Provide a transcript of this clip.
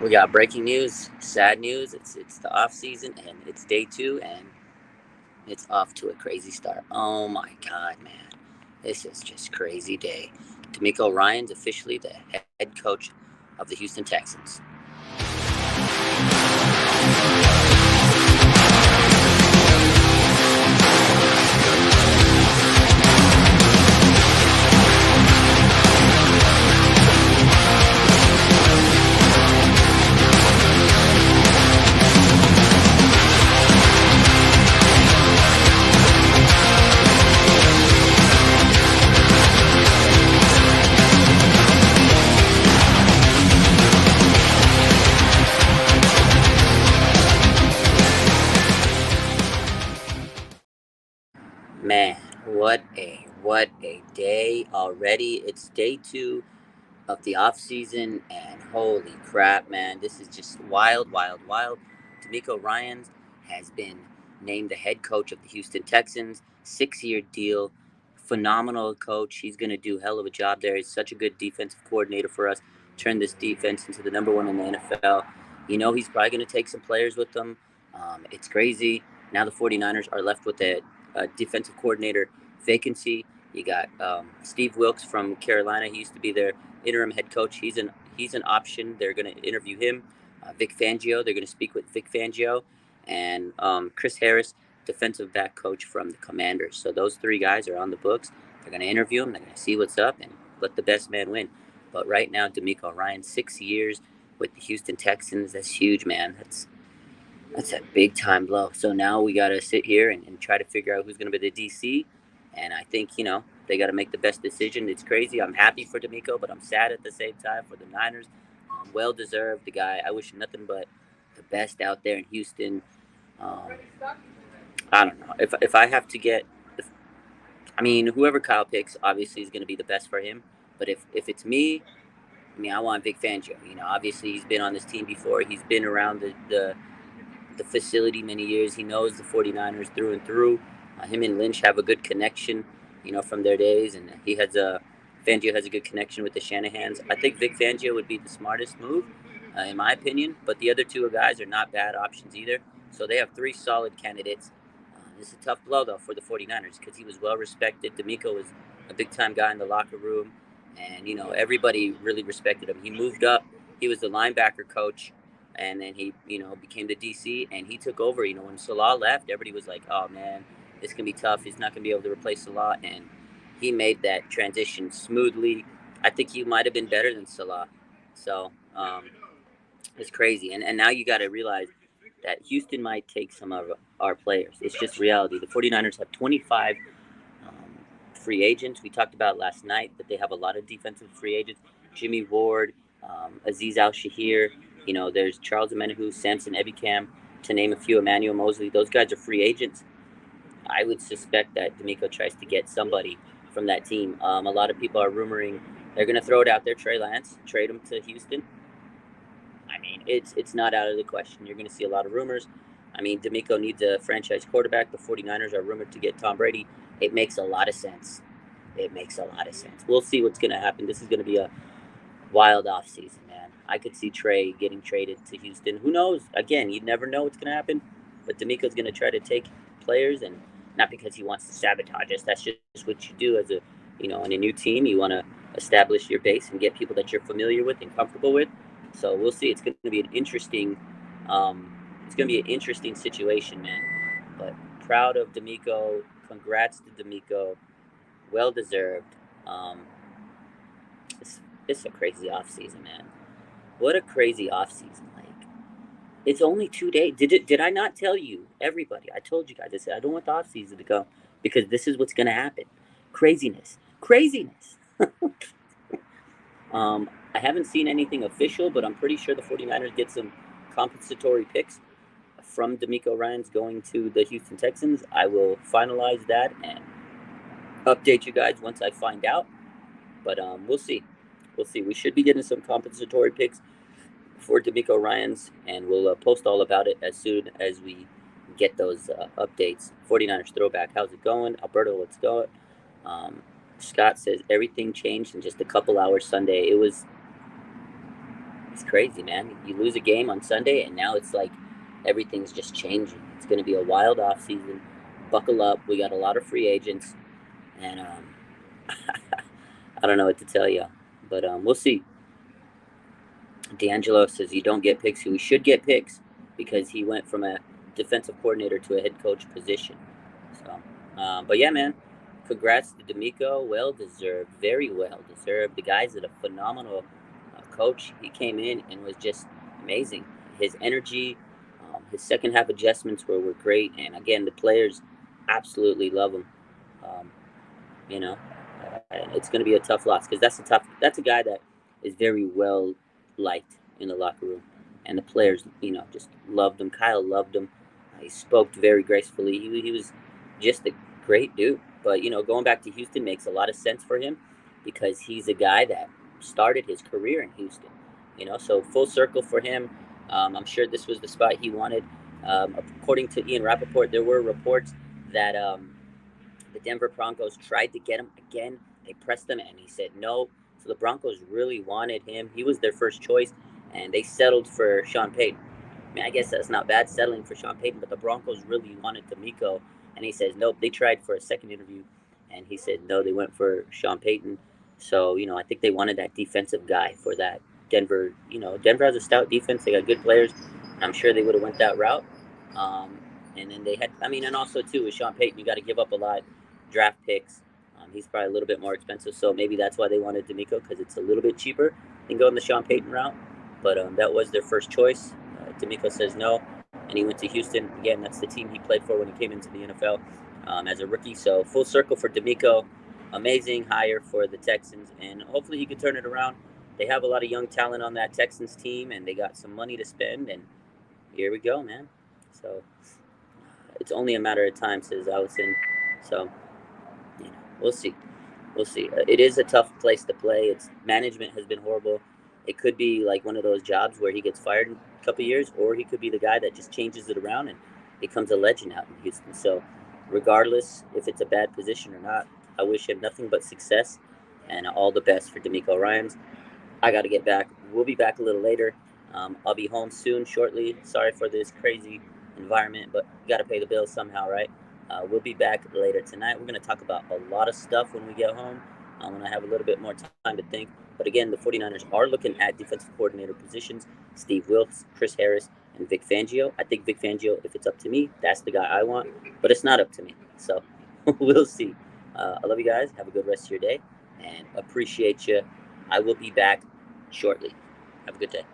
We got breaking news, sad news. It's the off season and it's day 2 and it's off to a crazy start. Oh my god, man. This is just crazy day. Demeco Ryans officially the head coach of the Houston Texans. Man, what a day already. It's day 2 of the off season, and holy crap, man, this is just wild, wild, wild. Demeco Ryans has been named the head coach of the Houston Texans, 6-year deal. Phenomenal coach. He's going to do a hell of a job there. He's such a good defensive coordinator for us. Turn this defense into the number one in the NFL. You know, he's probably going to take some players with him. It's crazy. Now the 49ers are left with a defensive coordinator vacancy. You got Steve Wilkes from Carolina. He used to be their interim head coach. He's an option. They're going to interview him. Vic Fangio. They're going to speak with Vic Fangio and Chris Harris, defensive back coach from the Commanders. So those 3 guys are on the books. They're going to interview him. They're going to see what's up and let the best man win. But right now, Demeco Ryans, 6 years with the Houston Texans. That's huge, man. That's a big time blow. So now we got to sit here and try to figure out who's going to be the DC. And I think, they got to make the best decision. It's crazy. I'm happy for Demeco, but I'm sad at the same time for the Niners. Well deserved. The guy, I wish nothing but the best out there in Houston. Um, I don't know. If I have to get, whoever Kyle picks, obviously is going to be the best for him. But if it's me, I want Vic Fangio. Obviously he's been on this team before. He's been around the facility many years. He knows the 49ers through and through. Him and Lynch have a good connection, from their days, and Fangio has a good connection with the Shanahans. I think Vic Fangio would be the smartest move, in my opinion, but the other 2 guys are not bad options either. So they have 3 solid candidates. This is a tough blow, though, for the 49ers because he was well respected. Demeco was a big-time guy in the locker room, and, everybody really respected him. He moved up. He was the linebacker coach, and then he, became the DC, and he took over. When Salah left, everybody was like, oh, man, this can be tough. He's not going to be able to replace Salah, and he made that transition smoothly. I think he might have been better than Salah. So it's crazy. And now you got to realize that Houston might take some of our players. It's just reality. The 49ers have 25 free agents. We talked about last night that they have a lot of defensive free agents. Jimmy Ward, Aziz Al-Shahir. There's Charles Omenihu, Samson Ebicam, to name a few, Emmanuel Mosley. Those guys are free agents. I would suspect that Demeco tries to get somebody from that team. A lot of people are rumoring they're going to throw it out there. Trey Lance, trade him to Houston. It's not out of the question. You're going to see a lot of rumors. Demeco needs a franchise quarterback. The 49ers are rumored to get Tom Brady. It makes a lot of sense. We'll see what's going to happen. This is going to be a wild offseason, man. I could see Trey getting traded to Houston. Who knows? Again, you never know what's going to happen. But Demeco's going to try to take players, and not because he wants to sabotage us. That's just what you do as in a new team. You want to establish your base and get people that you're familiar with and comfortable with. So we'll see. It's going to be an interesting situation, man. But proud of Demeco. Congrats to Demeco. Well deserved. It's a crazy offseason, man. What a crazy offseason. It's only 2 days. Did I not tell you, everybody? I told you guys. I said I don't want the offseason to come because this is what's going to happen. Craziness. I haven't seen anything official, but I'm pretty sure the 49ers get some compensatory picks from Demeco Ryans going to the Houston Texans. I will finalize that and update you guys once I find out. But we'll see. We should be getting some compensatory picks for Demeco Ryans, and we'll post all about it as soon as we get those updates. 49ers throwback, how's it going? Alberto, what's going? Scott says everything changed in just a couple hours Sunday. It's crazy, man. You lose a game on Sunday, and now it's like everything's just changing. It's going to be a wild off season. Buckle up. We got a lot of free agents, and I don't know what to tell you, but we'll see. D'Angelo says you don't get picks. We should get picks because he went from a defensive coordinator to a head coach position. So, but yeah, man, congrats to Demeco. Well deserved, very well deserved. The guy's a phenomenal coach. He came in and was just amazing. His energy, his second half adjustments were great, and again, the players absolutely love him. Um, you know, it's going to be a tough loss because that's a guy that is very well liked in the locker room, and the players, just loved him. Kyle loved him. He spoke very gracefully. He was just a great dude. But going back to Houston makes a lot of sense for him because he's a guy that started his career in Houston. So full circle for him. I'm sure this was the spot he wanted. According to Ian Rappaport, there were reports that the Denver Broncos tried to get him again. They pressed him, and he said no. So the Broncos really wanted him. He was their first choice, and they settled for Sean Payton. I mean, I guess that's not bad settling for Sean Payton, but the Broncos really wanted Demeco, and he says nope. They tried for a second interview, and he said no. They went for Sean Payton. So I think they wanted that defensive guy for that Denver. Denver has a stout defense. They got good players. And I'm sure they would have went that route. Um, and then they had, and also too with Sean Payton, you got to give up a lot draft picks. He's probably a little bit more expensive, so maybe that's why they wanted Demeco because it's a little bit cheaper than going the Sean Payton route. But that was their first choice. Demeco says no, and he went to Houston. Again, that's the team he played for when he came into the NFL as a rookie. So full circle for Demeco. Amazing hire for the Texans, and hopefully he could turn it around. They have a lot of young talent on that Texans team, and they got some money to spend, and here we go, man. So it's only a matter of time, says Allison. So we'll see. We'll see. It is a tough place to play. Its management has been horrible. It could be like one of those jobs where he gets fired in a couple of years, or he could be the guy that just changes it around and becomes a legend out in Houston. So, regardless if it's a bad position or not, I wish him nothing but success and all the best for Demeco Ryans. I got to get back. We'll be back a little later. I'll be home soon, shortly. Sorry for this crazy environment, but you got to pay the bills somehow, right? We'll be back later tonight. We're going to talk about a lot of stuff when we get home, when I have a little bit more time to think. But again, the 49ers are looking at defensive coordinator positions. Steve Wilks, Chris Harris, and Vic Fangio. I think Vic Fangio, if it's up to me, that's the guy I want. But it's not up to me. So we'll see. I love you guys. Have a good rest of your day. And appreciate you. I will be back shortly. Have a good day.